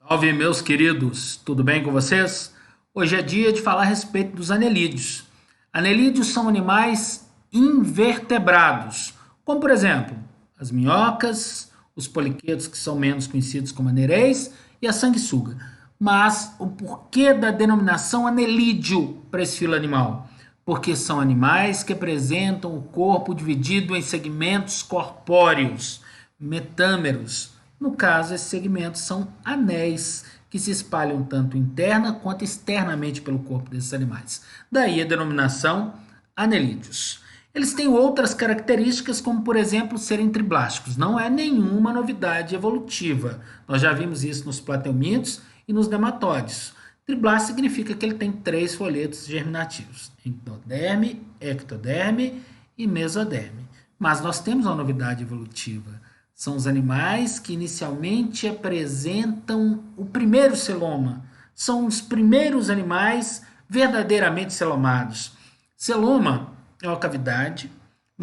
Salve, meus queridos, tudo bem com vocês? Hoje é dia de falar a respeito dos anelídeos. Anelídeos são animais invertebrados, como por exemplo, as minhocas, os poliquetos, que são menos conhecidos como anereis, e a sanguessuga. Mas o porquê da denominação anelídeo para esse filo animal? Porque são animais que apresentam o corpo dividido em segmentos corpóreos, metâmeros. No caso, esses segmentos são anéis que se espalham tanto interna quanto externamente pelo corpo desses animais. Daí a denominação anelídeos. Eles têm outras características, como por exemplo serem triblásticos. Não é nenhuma novidade evolutiva. Nós já vimos isso nos plateumintos e nos nematóides. Triblástico significa que ele tem três folhetos germinativos: endoderme, ectoderme e mesoderme. Mas nós temos uma novidade evolutiva. São os animais que inicialmente apresentam o primeiro celoma. São os primeiros animais verdadeiramente celomados. Celoma é uma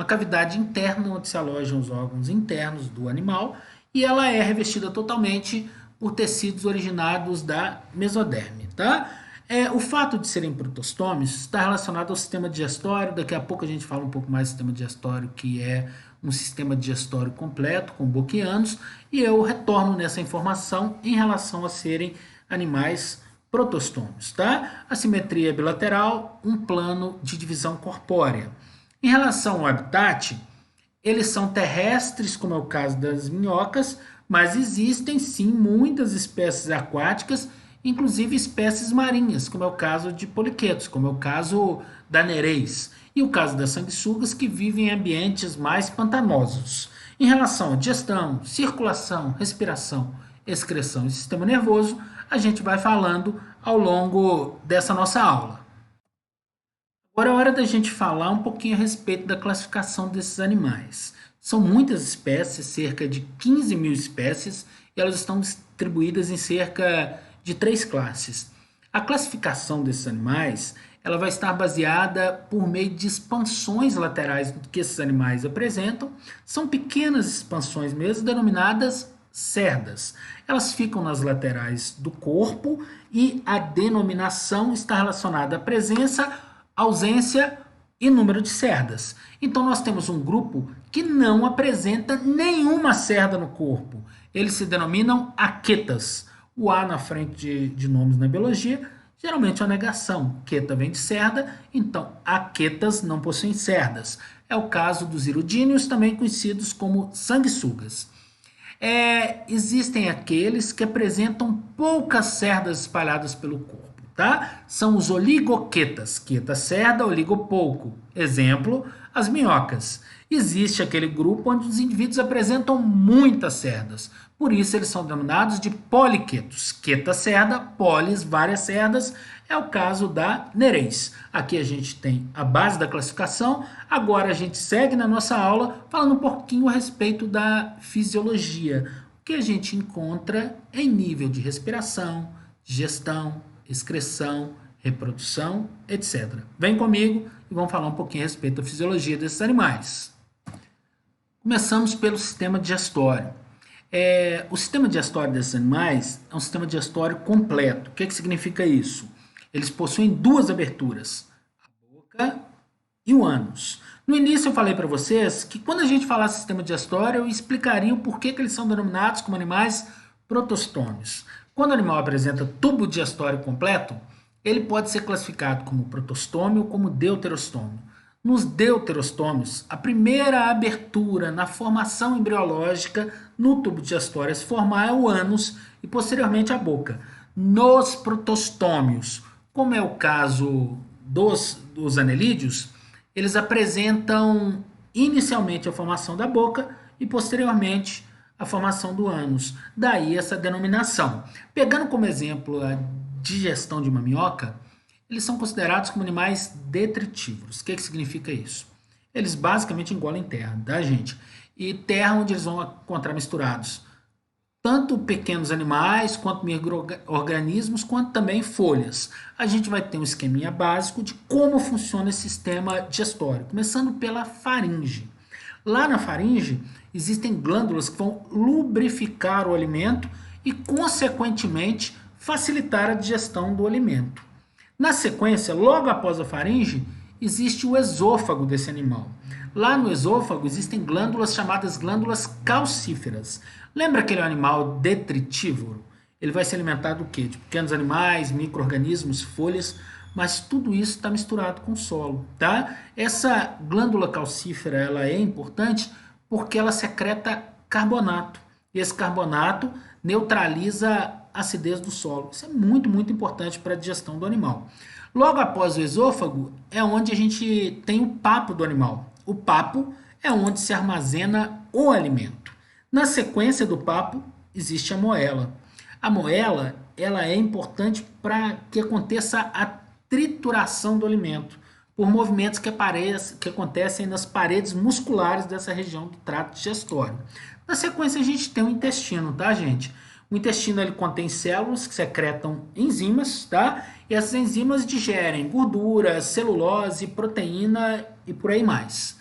cavidade interna onde se alojam os órgãos internos do animal, e ela é revestida totalmente por tecidos originados da mesoderme, tá? O fato de serem protostômios está relacionado ao sistema digestório. Daqui a pouco a gente fala um pouco mais do sistema digestório, que é um sistema digestório completo, com boquianos, e eu retorno nessa informação em relação a serem animais protostômios, tá? A simetria é bilateral, um plano de divisão corpórea. Em relação ao habitat, eles são terrestres, como é o caso das minhocas, mas existem sim muitas espécies aquáticas, inclusive espécies marinhas, como é o caso de poliquetos, como é o caso da nereis, e o caso das sanguessugas, que vivem em ambientes mais pantanosos. Em relação à digestão, circulação, respiração, excreção e sistema nervoso, a gente vai falando ao longo dessa nossa aula. Agora é hora da gente falar um pouquinho a respeito da classificação desses animais. São muitas espécies, cerca de 15 mil espécies, e elas estão distribuídas em cerca de três classes. A classificação desses animais ela vai estar baseada por meio de expansões laterais que esses animais apresentam. São pequenas expansões mesmo, denominadas cerdas. Elas ficam nas laterais do corpo e a denominação está relacionada à presença, ausência e número de cerdas. Então nós temos um grupo que não apresenta nenhuma cerda no corpo. Eles se denominam aquetas. O A na frente de nomes na biologia geralmente é uma negação. Queta vem de cerda, então aquetas não possuem cerdas. É o caso dos hirudíneos, também conhecidos como sanguessugas. Existem aqueles que apresentam poucas cerdas espalhadas pelo corpo, tá? São os oligoquetas, queta cerda, oligo pouco. Exemplo, as minhocas. Existe aquele grupo onde os indivíduos apresentam muitas cerdas, por isso eles são denominados de poliquetos. Queta cerda, polis, várias cerdas, é o caso da nereis. Aqui a gente tem a base da classificação, agora a gente segue na nossa aula falando um pouquinho a respeito da fisiologia, o que a gente encontra em nível de respiração, digestão, excreção, reprodução, etc. Vem comigo e vamos falar um pouquinho a respeito da fisiologia desses animais. Começamos pelo sistema digestório. O sistema digestório desses animais é um sistema digestório completo. O que significa isso? Eles possuem duas aberturas, a boca e o ânus. No início eu falei para vocês que quando a gente falasse sistema digestório, eu explicaria o porquê que eles são denominados como animais protostômios. Quando o animal apresenta tubo digestório completo, ele pode ser classificado como protostômio ou como deuterostômio. Nos deuterostômios, a primeira abertura na formação embriológica no tubo digestório a se formar é o ânus e posteriormente a boca. Nos protostômios, como é o caso dos anelídeos, eles apresentam inicialmente a formação da boca e posteriormente a formação do ânus. Daí essa denominação. Pegando como exemplo a digestão de uma minhoca, eles são considerados como animais detritívoros. O que significa isso? Eles basicamente engolem terra, tá, gente? E terra onde eles vão encontrar misturados tanto pequenos animais, quanto micro-organismos, quanto também folhas. A gente vai ter um esqueminha básico de como funciona esse sistema digestório, começando pela faringe. Lá na faringe existem glândulas que vão lubrificar o alimento e, consequentemente, facilitar a digestão do alimento. Na sequência, logo após a faringe, existe o esôfago desse animal. Lá no esôfago existem glândulas chamadas glândulas calcíferas. Lembra aquele animal detritívoro? Ele vai se alimentar do quê? De pequenos animais, micro-organismos, folhas, mas tudo isso está misturado com o solo, tá? Essa glândula calcífera, ela é importante porque ela secreta carbonato. E esse carbonato neutraliza a acidez do solo. Isso é muito, muito importante para a digestão do animal. Logo após o esôfago é onde a gente tem o papo do animal. O papo é onde se armazena o alimento. Na sequência do papo existe a moela. A moela, ela é importante para que aconteça a trituração do alimento por movimentos que acontecem nas paredes musculares dessa região do trato digestório. Na sequência a gente tem o intestino, tá, gente? O intestino ele contém células que secretam enzimas, tá? E essas enzimas digerem gordura, celulose, proteína e por aí mais.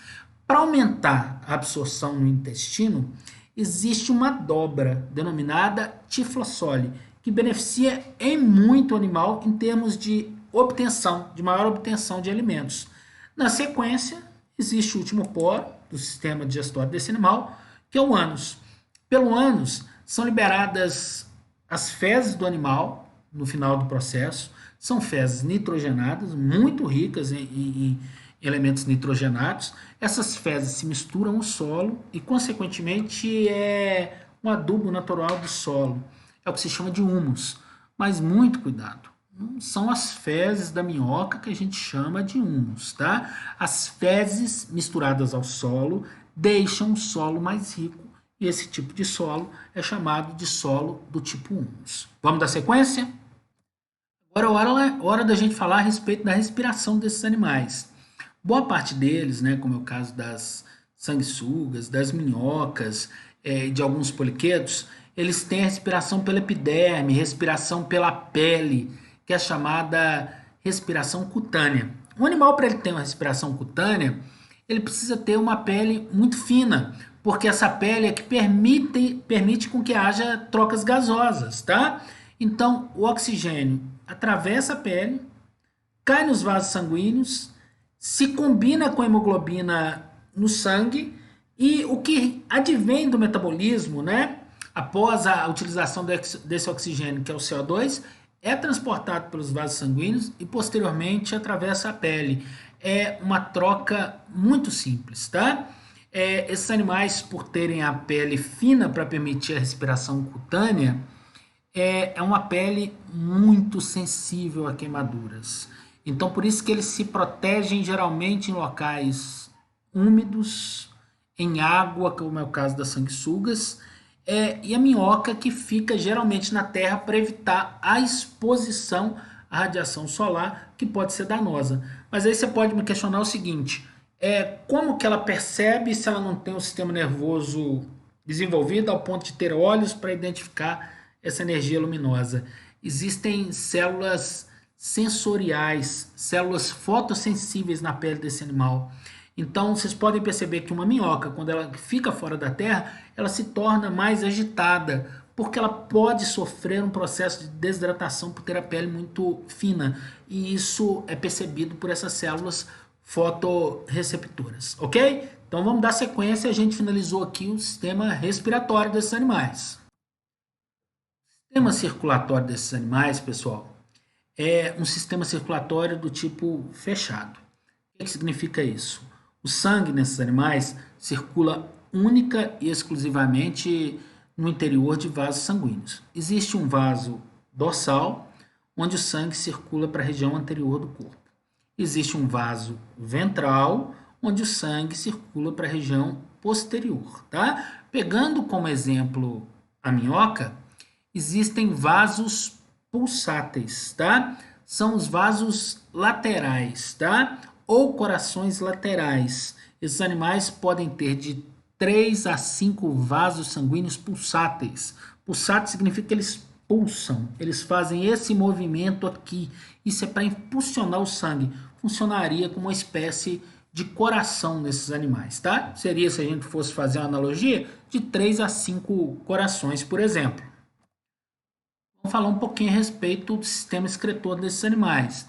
Para aumentar a absorção no intestino, existe uma dobra denominada tiflossole, que beneficia em muito o animal em termos de maior obtenção de alimentos. Na sequência, existe o último poro do sistema digestório desse animal, que é o ânus. Pelo ânus, são liberadas as fezes do animal no final do processo. São fezes nitrogenadas, muito ricas em elementos nitrogenados. Essas fezes se misturam ao solo e, consequentemente, é um adubo natural do solo. É o que se chama de humus. Mas muito cuidado. Não são as fezes da minhoca que a gente chama de humus, tá? As fezes misturadas ao solo deixam o solo mais rico e esse tipo de solo é chamado de solo do tipo humus. Vamos dar sequência? Agora é hora da gente falar a respeito da respiração desses animais. Boa parte deles, né, como é o caso das sanguessugas, das minhocas, de alguns poliquetos, eles têm a respiração pela epiderme, respiração pela pele, que é chamada respiração cutânea. Um animal, para ele ter uma respiração cutânea, ele precisa ter uma pele muito fina, porque essa pele é que permite com que haja trocas gasosas, tá? Então, o oxigênio atravessa a pele, cai nos vasos sanguíneos, se combina com a hemoglobina no sangue e o que advém do metabolismo, né? Após a utilização desse oxigênio, que é o CO2, é transportado pelos vasos sanguíneos e posteriormente atravessa a pele. É uma troca muito simples, tá? Esses animais, por terem a pele fina para permitir a respiração cutânea, é uma pele muito sensível a queimaduras. Então, por isso que eles se protegem geralmente em locais úmidos, em água, como é o caso das sanguessugas, e a minhoca que fica geralmente na terra para evitar a exposição à radiação solar, que pode ser danosa. Mas aí você pode me questionar o seguinte, como que ela percebe se ela não tem um sistema nervoso desenvolvido ao ponto de ter olhos para identificar essa energia luminosa? Existem células sensoriais, células fotossensíveis na pele desse animal. Então, vocês podem perceber que uma minhoca, quando ela fica fora da terra, ela se torna mais agitada, porque ela pode sofrer um processo de desidratação por ter a pele muito fina. E isso é percebido por essas células fotorreceptoras, ok? Então, vamos dar sequência. A gente finalizou aqui o sistema respiratório desses animais. O sistema circulatório desses animais, pessoal, é um sistema circulatório do tipo fechado. O que significa isso? O sangue nesses animais circula única e exclusivamente no interior de vasos sanguíneos. Existe um vaso dorsal, onde o sangue circula para a região anterior do corpo. Existe um vaso ventral, onde o sangue circula para a região posterior. Tá? Pegando como exemplo a minhoca, existem vasos pulsáteis, tá? São os vasos laterais, tá? Ou corações laterais. Esses animais podem ter de 3 a 5 vasos sanguíneos pulsáteis. Pulsátil significa que eles pulsam, eles fazem esse movimento aqui. Isso é para impulsionar o sangue. Funcionaria como uma espécie de coração nesses animais, tá? Seria, se a gente fosse fazer uma analogia, de 3 a 5 corações, por exemplo. Vamos falar um pouquinho a respeito do sistema excretor desses animais.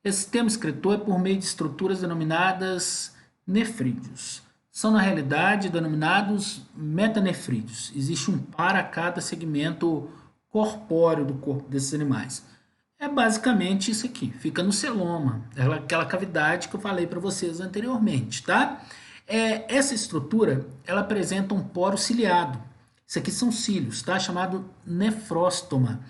Esse sistema excretor é por meio de estruturas denominadas nefrídeos. São, na realidade, denominados metanefrídeos. Existe um par a cada segmento corpóreo do corpo desses animais. É basicamente isso aqui, fica no celoma, aquela cavidade que eu falei para vocês anteriormente, tá? Essa estrutura, ela apresenta um poro ciliado. Isso aqui são cílios, tá? Chamado nefróstoma.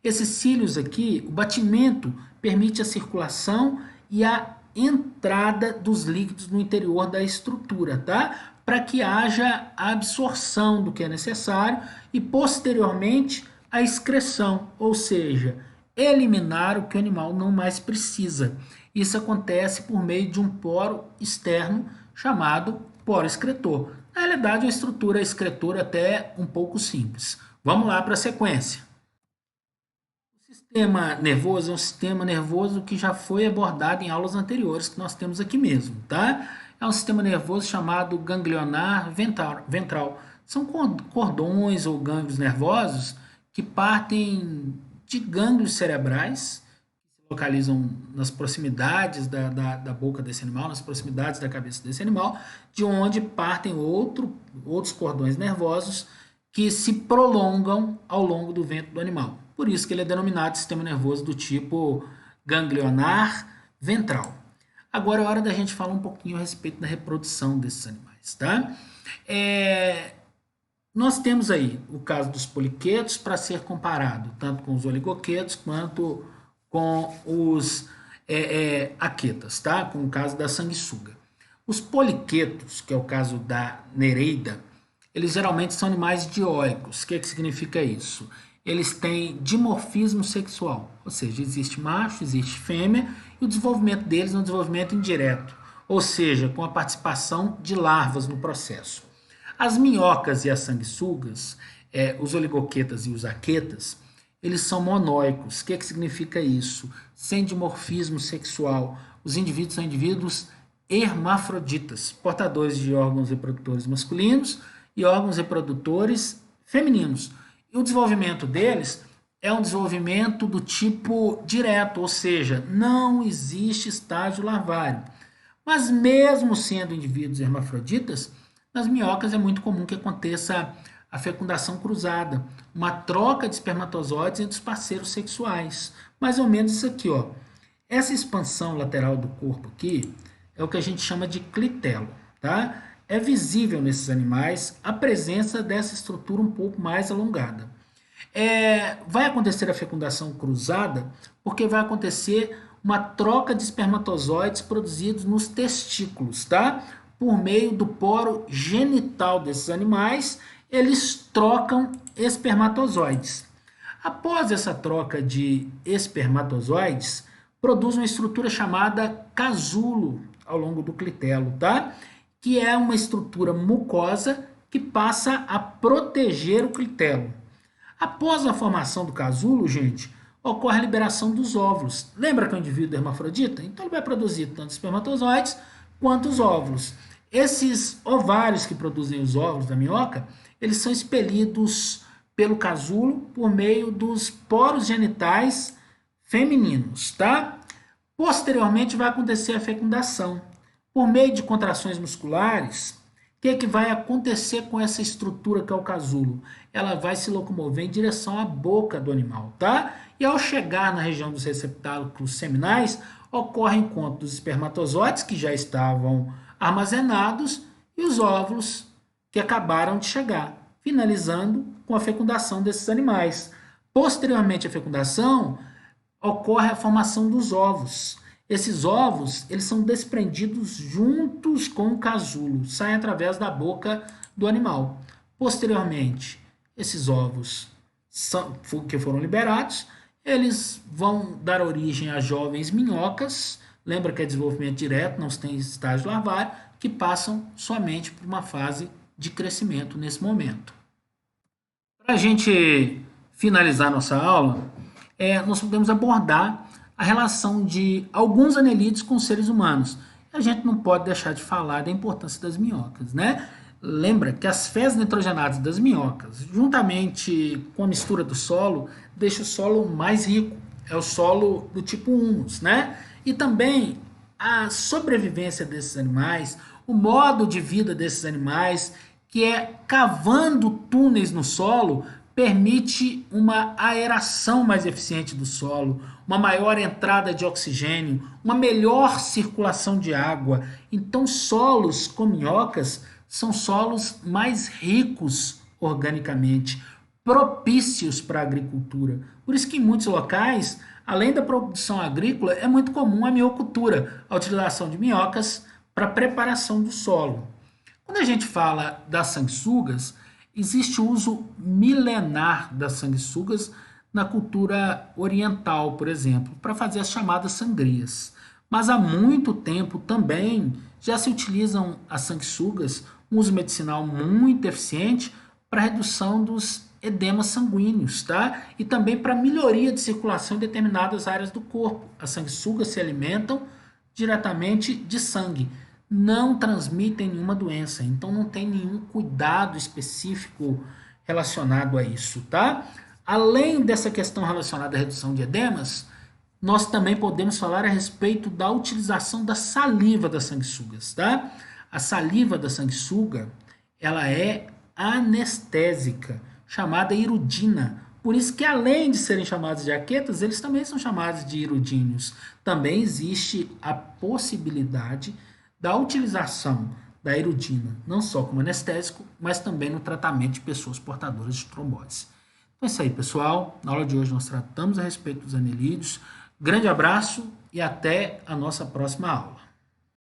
Esses cílios aqui, o batimento permite a circulação e a entrada dos líquidos no interior da estrutura, tá? Para que haja a absorção do que é necessário e posteriormente a excreção, ou seja, eliminar o que o animal não mais precisa. Isso acontece por meio de um poro externo chamado poro excretor. Na realidade, a estrutura excretora até um pouco simples. Vamos lá para a sequência. O sistema nervoso é um sistema nervoso que já foi abordado em aulas anteriores, que nós temos aqui mesmo, tá? É um sistema nervoso chamado ganglionar ventral. São cordões ou gânglios nervosos que partem de gânglios cerebrais, que se localizam nas proximidades da boca desse animal, nas proximidades da cabeça desse animal, de onde partem outros cordões nervosos que se prolongam ao longo do ventre do animal. Por isso que ele é denominado sistema nervoso do tipo ganglionar ventral. Agora é hora da gente falar um pouquinho a respeito da reprodução desses animais, tá? Nós temos aí o caso dos poliquetos para ser comparado tanto com os oligoquetos quanto com os aquetas, tá? Com o caso da sanguessuga. Os poliquetos, que é o caso da nereida, eles geralmente são animais dioicos. O que significa isso? Eles têm dimorfismo sexual, ou seja, existe macho, existe fêmea, e o desenvolvimento deles é um desenvolvimento indireto, ou seja, com a participação de larvas no processo. As minhocas e as sanguessugas, os oligoquetas e os aquetas, eles são monóicos. O que significa isso? Sem dimorfismo sexual. Os indivíduos são indivíduos hermafroditas, portadores de órgãos reprodutores masculinos e órgãos reprodutores femininos. E o desenvolvimento deles é um desenvolvimento do tipo direto, ou seja, não existe estágio larvário. Mas mesmo sendo indivíduos hermafroditas, nas minhocas é muito comum que aconteça a fecundação cruzada, uma troca de espermatozoides entre os parceiros sexuais. Mais ou menos isso aqui, ó. Essa expansão lateral do corpo aqui é o que a gente chama de clitelo, tá? É visível nesses animais a presença dessa estrutura um pouco mais alongada. Vai acontecer a fecundação cruzada porque vai acontecer uma troca de espermatozoides produzidos nos testículos, tá? Por meio do poro genital desses animais, eles trocam espermatozoides. Após essa troca de espermatozoides, produz uma estrutura chamada casulo ao longo do clitelo, tá? Que é uma estrutura mucosa que passa a proteger o clitelo. Após a formação do casulo, gente, ocorre a liberação dos óvulos. Lembra que é um indivíduo hermafrodita? Então ele vai produzir tanto espermatozoides quanto os óvulos. Esses ovários que produzem os óvulos da minhoca, eles são expelidos pelo casulo por meio dos poros genitais femininos, tá? Posteriormente vai acontecer a fecundação. Por meio de contrações musculares, o que vai acontecer com essa estrutura que é o casulo? Ela vai se locomover em direção à boca do animal, tá? E ao chegar na região dos receptáculos seminais, ocorre o encontro dos espermatozoides, que já estavam armazenados, e os óvulos que acabaram de chegar, finalizando com a fecundação desses animais. Posteriormente à fecundação, ocorre a formação dos ovos. Esses ovos, eles são desprendidos juntos com o casulo, saem através da boca do animal. Posteriormente, esses ovos que foram liberados, eles vão dar origem a jovens minhocas, lembra que é desenvolvimento direto, não tem estágio larvário, que passam somente por uma fase de crescimento nesse momento. Para a gente finalizar nossa aula, nós podemos abordar a relação de alguns anelídeos com seres humanos. A gente não pode deixar de falar da importância das minhocas, né? Lembra que as fezes nitrogenadas das minhocas, juntamente com a mistura do solo, deixa o solo mais rico. É o solo do tipo humus, né? E também a sobrevivência desses animais, o modo de vida desses animais, que é cavando túneis no solo, permite uma aeração mais eficiente do solo, uma maior entrada de oxigênio, uma melhor circulação de água. Então, solos com minhocas são solos mais ricos organicamente, propícios para a agricultura. Por isso que em muitos locais, além da produção agrícola, é muito comum a miocultura, a utilização de minhocas para a preparação do solo. Quando a gente fala das sanguessugas, existe o uso milenar das sanguessugas na cultura oriental, por exemplo, para fazer as chamadas sangrias. Mas há muito tempo também já se utilizam as sanguessugas, um uso medicinal muito eficiente para redução dos edemas sanguíneos, tá? E também para melhoria de circulação em determinadas áreas do corpo. As sanguessugas se alimentam diretamente de sangue, não transmitem nenhuma doença, então não tem nenhum cuidado específico relacionado a isso, tá? Além dessa questão relacionada à redução de edemas, nós também podemos falar a respeito da utilização da saliva das sanguessugas, tá? A saliva da sanguessuga, ela é anestésica, chamada irudina. Por isso que além de serem chamados de jaquetas, eles também são chamados de irudíneos. Também existe a possibilidade da utilização da irudina, não só como anestésico, mas também no tratamento de pessoas portadoras de trombose. Então é isso aí, pessoal. Na aula de hoje nós tratamos a respeito dos anelídeos. Grande abraço e até a nossa próxima aula.